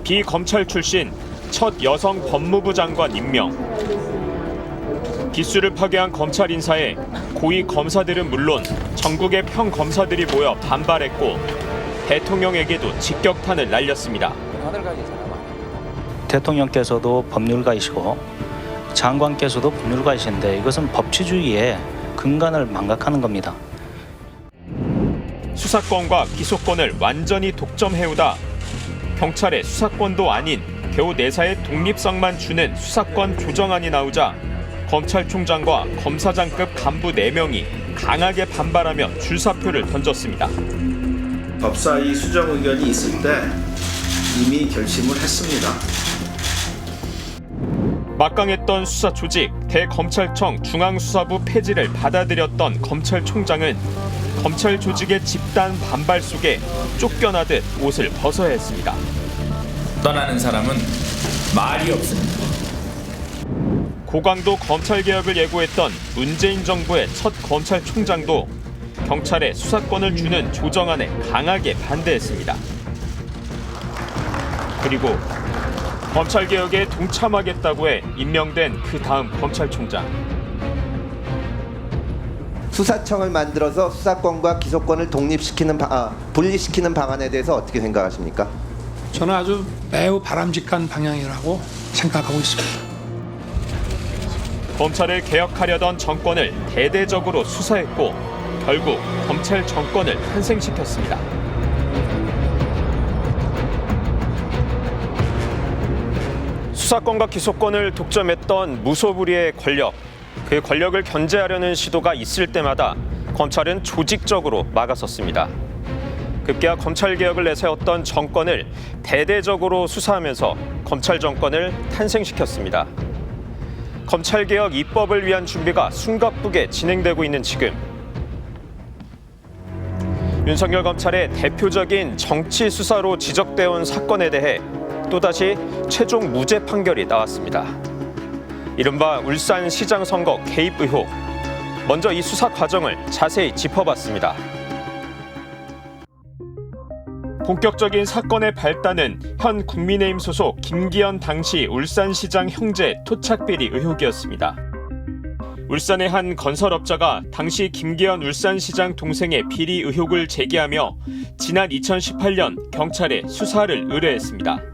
비검찰 출신 첫 여성 법무부 장관 임명. 기수를 파괴한 검찰 인사에 고위 검사들은 물론 전국의 평검사들이 모여 반발했고 대통령에게도 직격탄을 날렸습니다. 대통령께서도 법률가이시고 장관께서도 법률가이신데 이것은 법치주의의 근간을 망각하는 겁니다. 수사권과 기소권을 완전히 독점해오다 경찰의 수사권도 아닌 겨우 내사의 독립성만 주는 수사권 조정안이 나오자 검찰총장과 검사장급 간부 4명이 강하게 반발하며 줄사표를 던졌습니다. 법사위 수정 의견이 있을 때 이미 결심을 했습니다. 막강했던 수사 조직 대검찰청 중앙수사부 폐지를 받아들였던 검찰총장은 검찰 조직의 집단 반발 속에 쫓겨나듯 옷을 벗어야 했습니다. 떠나는 사람은 말이 없습니다. 고강도 검찰개혁을 예고했던 문재인 정부의 첫 검찰총장도 경찰에 수사권을 주는 조정안에 강하게 반대했습니다. 그리고 검찰개혁에 동참하겠다고 해 임명된 그 다음 검찰총장. 수사청을 만들어서 수사권과 기소권을 분리시키는 방안에 대해서 어떻게 생각하십니까? 저는 아주 매우 바람직한 방향이라고 생각하고 있습니다. 검찰을 개혁하려던 정권을 대대적으로 수사했고 결국 검찰 정권을 탄생시켰습니다. 수사권과 기소권을 독점했던 무소불위의 권력, 그 권력을 견제하려는 시도가 있을 때마다 검찰은 조직적으로 막아섰습니다. 급기야 검찰개혁을 내세웠던 정권을 대대적으로 수사하면서 검찰 정권을 탄생시켰습니다. 검찰개혁 입법을 위한 준비가 숨가쁘게 진행되고 있는 지금 윤석열 검찰의 대표적인 정치 수사로 지적되어 온 사건에 대해 또다시 최종 무죄 판결이 나왔습니다. 이른바 울산시장 선거 개입 의혹. 먼저 이 수사 과정을 자세히 짚어봤습니다. 본격적인 사건의 발단은 현 국민의힘 소속 김기현 당시 울산시장 형제 토착비리 의혹이었습니다. 울산의 한 건설업자가 당시 김기현 울산시장 동생의 비리 의혹을 제기하며 지난 2018년 경찰에 수사를 의뢰했습니다.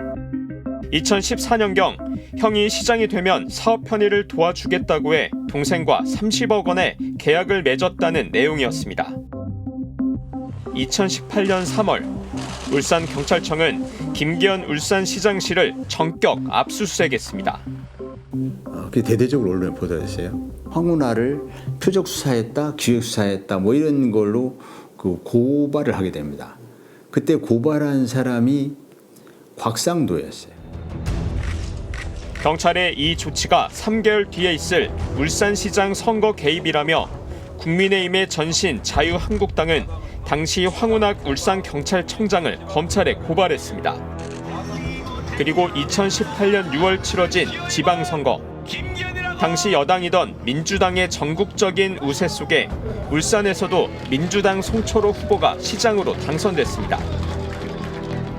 2014년경 형이 시장이 되면 사업 편의를 도와주겠다고 해 동생과 30억 원의 계약을 맺었다는 내용이었습니다. 2018년 3월 울산경찰청은 김기현 울산시장실을 전격 압수수색했습니다. 그게 대대적으로 언론에 보도됐어요. 황운하를 표적 수사했다, 기획 수사했다, 뭐 이런 걸로 그 고발을 하게 됩니다. 그때 고발한 사람이 곽상도였어요. 경찰의 이 조치가 3개월 뒤에 있을 울산시장 선거 개입이라며 국민의힘의 전신 자유한국당은 당시 황운학 울산경찰청장을 검찰에 고발했습니다. 그리고 2018년 6월 치러진 지방선거. 당시 여당이던 민주당의 전국적인 우세 속에 울산에서도 민주당 송철호 후보가 시장으로 당선됐습니다.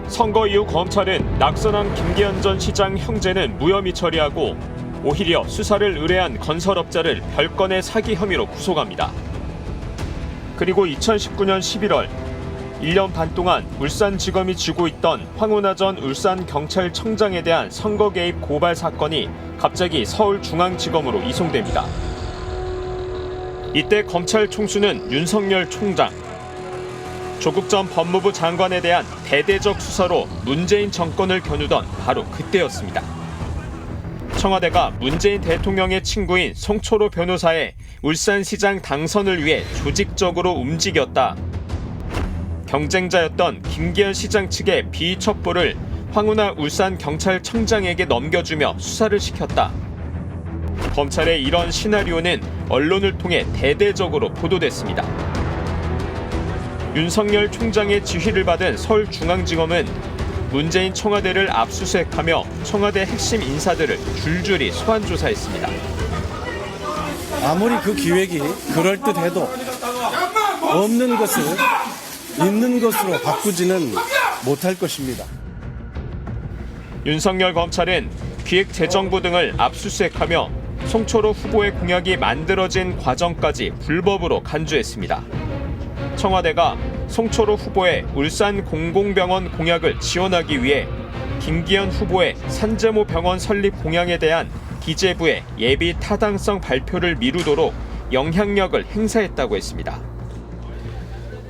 선거 이후 검찰은 낙선한 김기현 전 시장 형제는 무혐의 처리하고 오히려 수사를 의뢰한 건설업자를 별건의 사기 혐의로 구속합니다. 그리고 2019년 11월 1년 반 동안 울산지검이 쥐고 있던 황운하 전 울산경찰청장에 대한 선거 개입 고발 사건이 갑자기 서울중앙지검으로 이송됩니다. 이때 검찰 총수는 윤석열 총장. 조국 전 법무부 장관에 대한 대대적 수사로 문재인 정권을 겨누던 바로 그때였습니다. 청와대가 문재인 대통령의 친구인 송철호 변호사의 울산시장 당선을 위해 조직적으로 움직였다. 경쟁자였던 김기현 시장 측의 비위 첩보를 황운하 울산경찰청장에게 넘겨주며 수사를 시켰다. 검찰의 이런 시나리오는 언론을 통해 대대적으로 보도됐습니다. 윤석열 총장의 지휘를 받은 서울중앙지검은 문재인 청와대를 압수수색하며 청와대 핵심 인사들을 줄줄이 소환조사했습니다. 아무리 그 기획이 그럴듯해도 없는 것을 있는 것으로 바꾸지는 못할 것입니다. 윤석열 검찰은 기획재정부 등을 압수수색하며 송철호 후보의 공약이 만들어진 과정까지 불법으로 간주했습니다. 청와대가 송철호 후보의 울산 공공병원 공약을 지원하기 위해 김기현 후보의 산재모 병원 설립 공약에 대한 기재부의 예비 타당성 발표를 미루도록 영향력을 행사했다고 했습니다.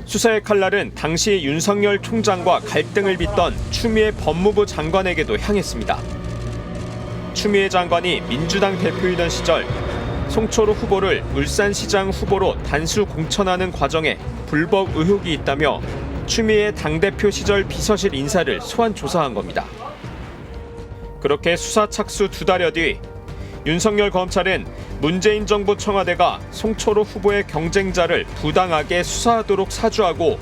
수사의 칼날은 당시 윤석열 총장과 갈등을 빚던 추미애 법무부 장관에게도 향했습니다. 추미애 장관이 민주당 대표이던 시절 송철호 후보를 울산시장 후보로 단수 공천하는 과정에 불법 의혹이 있다며 추미애 당대표 시절 비서실 인사를 소환 조사한 겁니다. 그렇게 수사 착수 2달여 뒤 윤석열 검찰은 문재인 정부 청와대가 송철호 후보의 경쟁자를 부당하게 수사하도록 사주하고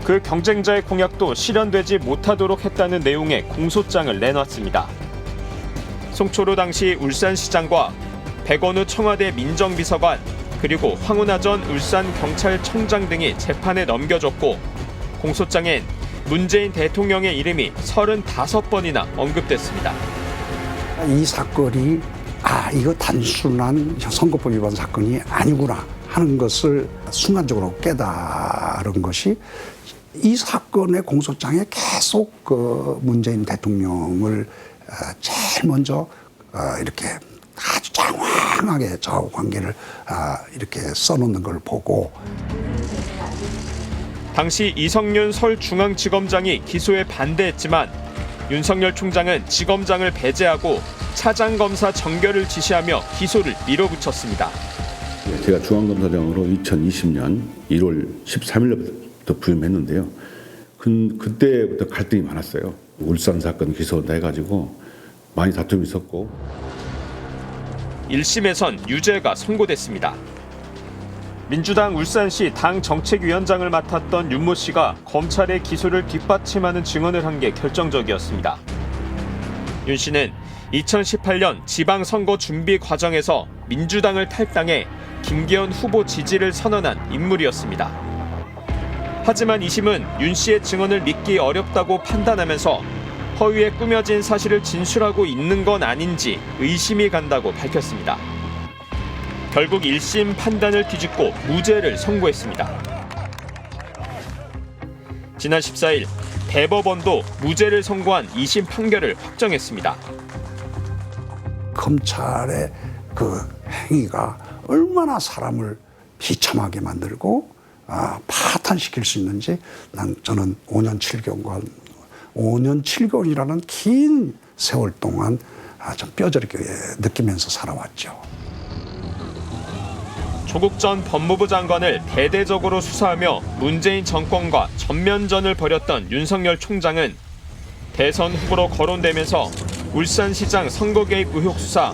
그 경쟁자의 공약도 실현되지 못하도록 했다는 내용의 공소장을 내놨습니다. 송철호 당시 울산시장과 백원우 청와대 민정비서관 그리고 황운하 전 울산경찰청장 등이 재판에 넘겨졌고 공소장엔 문재인 대통령의 이름이 35번이나 언급됐습니다. 이 사건이 이거 단순한 선거법 위반 사건이 아니구나 하는 것을 순간적으로 깨달은 것이 이 사건의 공소장에 계속 그 문재인 대통령을 제일 먼저 이렇게 아주 장황하게 저하고 관계를 이렇게 써놓는 걸 보고 당시 이성윤 서울중앙지검장이 기소에 반대했지만 윤석열 총장은 지검장을 배제하고 차장검사 정결을 지시하며 기소를 밀어붙였습니다. 제가 중앙검사장으로 2020년 1월 13일부터 부임했는데요. 그때부터 갈등이 많았어요. 울산 사건 기소한다 해가지고 많이 다툼이 있었고 1심에선 유죄가 선고됐습니다. 민주당 울산시 당 정책위원장을 맡았던 윤모 씨가 검찰의 기소를 뒷받침하는 증언을 한 게 결정적이었습니다. 윤 씨는 2018년 지방선거 준비 과정에서 민주당을 탈당해 김기현 후보 지지를 선언한 인물이었습니다. 하지만 2심은 윤 씨의 증언을 믿기 어렵다고 판단하면서 허위에 꾸며진 사실을 진술하고 있는 건 아닌지 의심이 간다고 밝혔습니다. 결국 1심 판단을 뒤집고 무죄를 선고했습니다. 지난 14일 대법원도 무죄를 선고한 2심 판결을 확정했습니다. 검찰의 그 행위가 얼마나 사람을 비참하게 만들고 파탄시킬 수 있는지 저는 5년 7개월이라는 긴 세월 동안 좀 뼈저리게 느끼면서 살아왔죠. 조국 전 법무부 장관을 대대적으로 수사하며 문재인 정권과 전면전을 벌였던 윤석열 총장은 대선 후보로 거론되면서 울산시장 선거 개입 의혹 수사,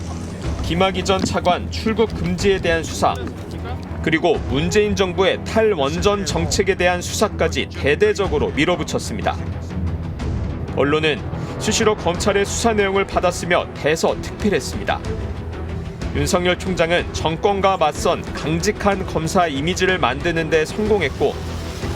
김학의 전 차관 출국 금지에 대한 수사, 그리고 문재인 정부의 탈원전 정책에 대한 수사까지 대대적으로 밀어붙였습니다. 언론은 수시로 검찰의 수사 내용을 받았으며 대서특필했습니다. 윤석열 총장은 정권과 맞선 강직한 검사 이미지를 만드는 데 성공했고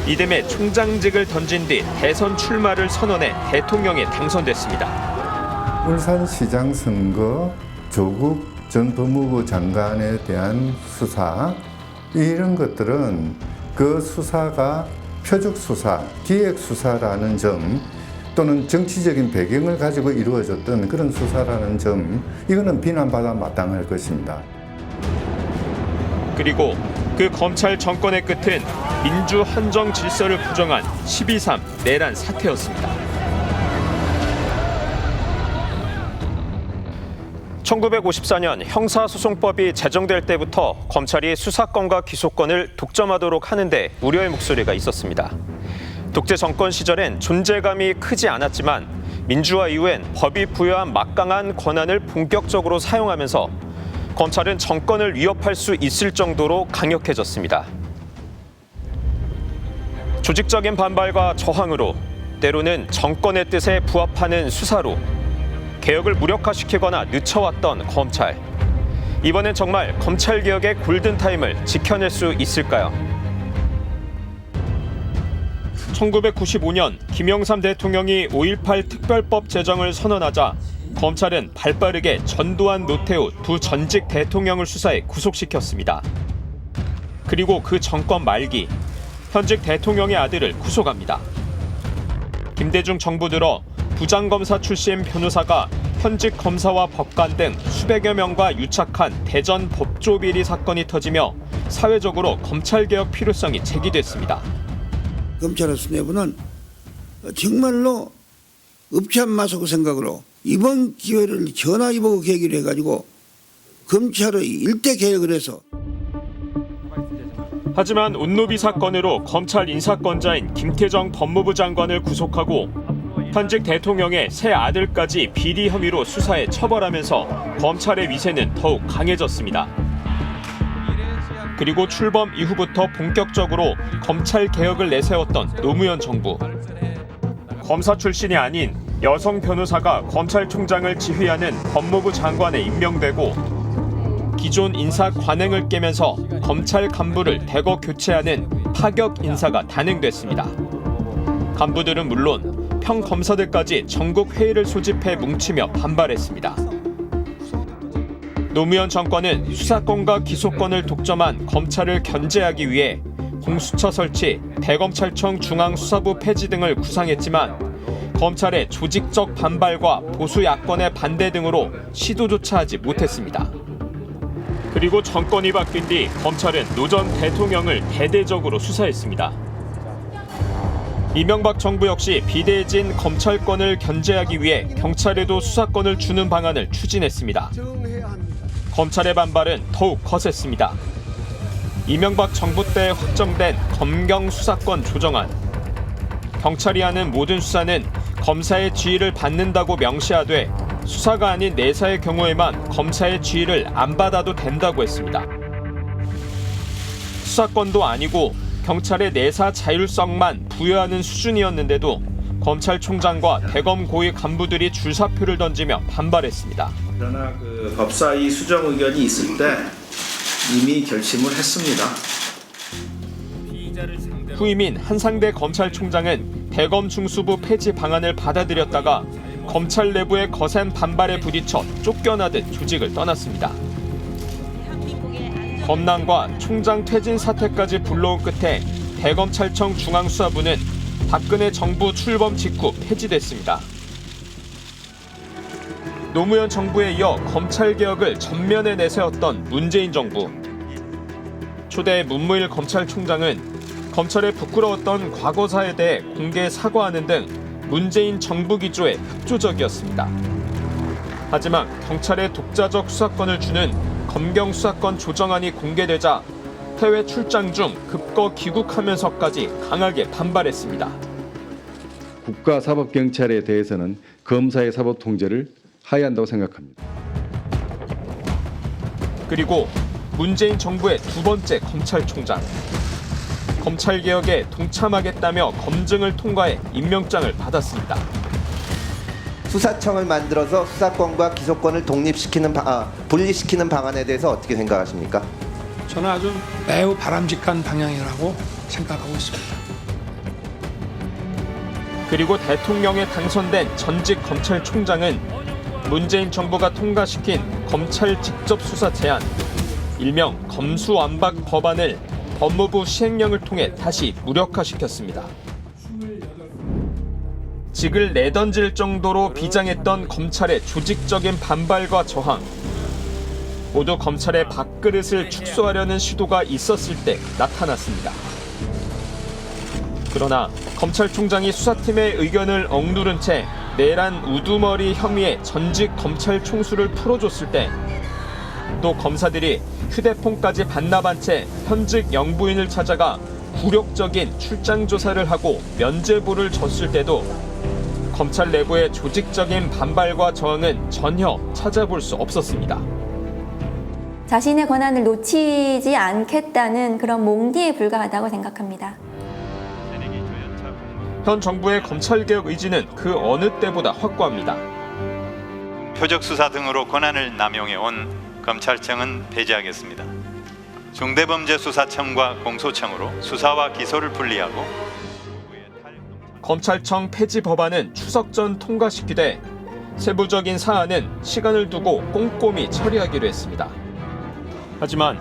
이듬해 총장직을 던진 뒤 대선 출마를 선언해 대통령에 당선됐습니다. 울산시장 선거, 조국 전 법무부 장관에 대한 수사 이런 것들은 그 수사가 표적 수사, 기획 수사라는 점 또는 정치적인 배경을 가지고 이루어졌던 그런 수사라는 점 이거는 비난받아 마땅할 것입니다. 그리고 그 검찰 정권의 끝은 민주 헌정 질서를 부정한 12.3 내란 사태였습니다. 1954년 형사소송법이 제정될 때부터 검찰이 수사권과 기소권을 독점하도록 하는데 우려의 목소리가 있었습니다. 독재 정권 시절엔 존재감이 크지 않았지만 민주화 이후엔 법이 부여한 막강한 권한을 본격적으로 사용하면서 검찰은 정권을 위협할 수 있을 정도로 강력해졌습니다. 조직적인 반발과 저항으로 때로는 정권의 뜻에 부합하는 수사로 개혁을 무력화시키거나 늦춰왔던 검찰. 이번엔 정말 검찰개혁의 골든타임을 지켜낼 수 있을까요? 1995년 김영삼 대통령이 5.18 특별법 제정을 선언하자 검찰은 발빠르게 전두환, 노태우 두 전직 대통령을 수사해 구속시켰습니다. 그리고 그 정권 말기, 현직 대통령의 아들을 구속합니다. 김대중 정부 들어 부장검사 출신 변호사가 현직 검사와 법관 등 수백여 명과 유착한 대전 법조비리 사건이 터지며 사회적으로 검찰개혁 필요성이 제기됐습니다. 검찰의 수뇌부는 정말로 읍참마소그 생각으로 이번 기회를 전화위복을 계기로 해가지고 검찰의 일대 개혁을 해서. 하지만 온노비 사건으로 검찰 인사권자인 김태정 법무부 장관을 구속하고 현직 대통령의 새 아들까지 비리 혐의로 수사해 처벌하면서 검찰의 위세는 더욱 강해졌습니다. 그리고 출범 이후부터 본격적으로 검찰 개혁을 내세웠던 노무현 정부. 검사 출신이 아닌 여성 변호사가 검찰총장을 지휘하는 법무부 장관에 임명되고 기존 인사 관행을 깨면서 검찰 간부를 대거 교체하는 파격 인사가 단행됐습니다. 간부들은 물론 평검사들까지 전국 회의를 소집해 뭉치며 반발했습니다. 노무현 정권은 수사권과 기소권을 독점한 검찰을 견제하기 위해 공수처 설치, 대검찰청 중앙수사부 폐지 등을 구상했지만 검찰의 조직적 반발과 보수 야권의 반대 등으로 시도조차 하지 못했습니다. 그리고 정권이 바뀐 뒤 검찰은 노 전 대통령을 대대적으로 수사했습니다. 이명박 정부 역시 비대해진 검찰권을 견제하기 위해 경찰에도 수사권을 주는 방안을 추진했습니다. 검찰의 반발은 더욱 거셌습니다. 이명박 정부 때 확정된 검경 수사권 조정안. 경찰이 하는 모든 수사는 검사의 지휘를 받는다고 명시하되 수사가 아닌 내사의 경우에만 검사의 지휘를 안 받아도 된다고 했습니다. 수사권도 아니고 경찰의 내사 자율성만 부여하는 수준이었는데도 검찰총장과 대검 고위 간부들이 줄사표를 던지며 반발했습니다. 그러나 그 법사위 수정 의견이 있을 때 이미 결심을 했습니다. 후임인 한상대 검찰총장은 대검 중수부 폐지 방안을 받아들였다가 검찰 내부의 거센 반발에 부딪혀 쫓겨나듯 조직을 떠났습니다. 검난과 총장 퇴진 사태까지 불러온 끝에 대검찰청 중앙수사부는 박근혜 정부 출범 직후 폐지됐습니다. 노무현 정부에 이어 검찰개혁을 전면에 내세웠던 문재인 정부. 초대 문무일 검찰총장은 검찰에 부끄러웠던 과거사에 대해 공개 사과하는 등 문재인 정부 기조에 협조적이었습니다. 하지만 경찰에 독자적 수사권을 주는 검경 수사권 조정안이 공개되자 해외 출장 중 급거 귀국하면서까지 강하게 반발했습니다. 국가사법경찰에 대해서는 검사의 사법 통제를 하야한다고 생각합니다. 그리고 문재인 정부의 두 번째 검찰총장. 검찰개혁에 동참하겠다며 검증을 통과해 임명장을 받았습니다. 수사청을 만들어서 수사권과 기소권을 분리시키는 방안에 대해서 어떻게 생각하십니까? 저는 아주 매우 바람직한 방향이라고 생각하고 있습니다. 그리고 대통령에 당선된 전직 검찰총장은 문재인 정부가 통과시킨 검찰 직접 수사 제안, 일명 검수완박 법안을 법무부 시행령을 통해 다시 무력화시켰습니다. 직을 내던질 정도로 비장했던 검찰의 조직적인 반발과 저항, 모두 검찰의 밥그릇을 축소하려는 시도가 있었을 때 나타났습니다. 그러나 검찰총장이 수사팀의 의견을 억누른 채 내란 우두머리 혐의의 전직 검찰 총수를 풀어줬을 때, 또 검사들이 휴대폰까지 반납한 채 현직 영부인을 찾아가 굴욕적인 출장 조사를 하고 면죄부를 줬을 때도 검찰 내부의 조직적인 반발과 저항은 전혀 찾아볼 수 없었습니다. 자신의 권한을 놓치지 않겠다는 그런 몽디에 불과하다고 생각합니다. 현 정부의 검찰개혁 의지는 그 어느 때보다 확고합니다. 표적수사 등으로 권한을 남용해온 검찰청은 폐지하겠습니다. 중대범죄수사청과 공소청으로 수사와 기소를 분리하고 검찰청 폐지 법안은 추석 전 통과시키되 세부적인 사안은 시간을 두고 꼼꼼히 처리하기로 했습니다. 하지만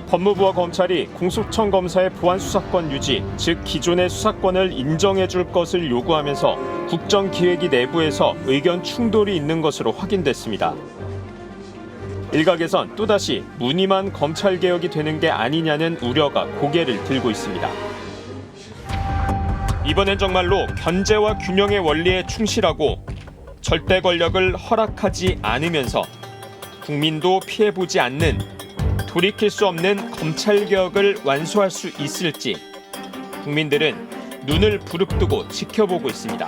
법무부와 검찰이 공수처 검사의 보안 수사권 유지, 즉 기존의 수사권을 인정해 줄 것을 요구하면서 국정기획위 내부에서 의견 충돌이 있는 것으로 확인됐습니다. 일각에선 또다시 무늬만 검찰개혁이 되는 게 아니냐는 우려가 고개를 들고 있습니다. 이번엔 정말로 견제와 균형의 원리에 충실하고 절대 권력을 허락하지 않으면서 국민도 피해보지 않는 돌이킬 수 없는 검찰개혁을 완수할 수 있을지 국민들은 눈을 부릅뜨고 지켜보고 있습니다.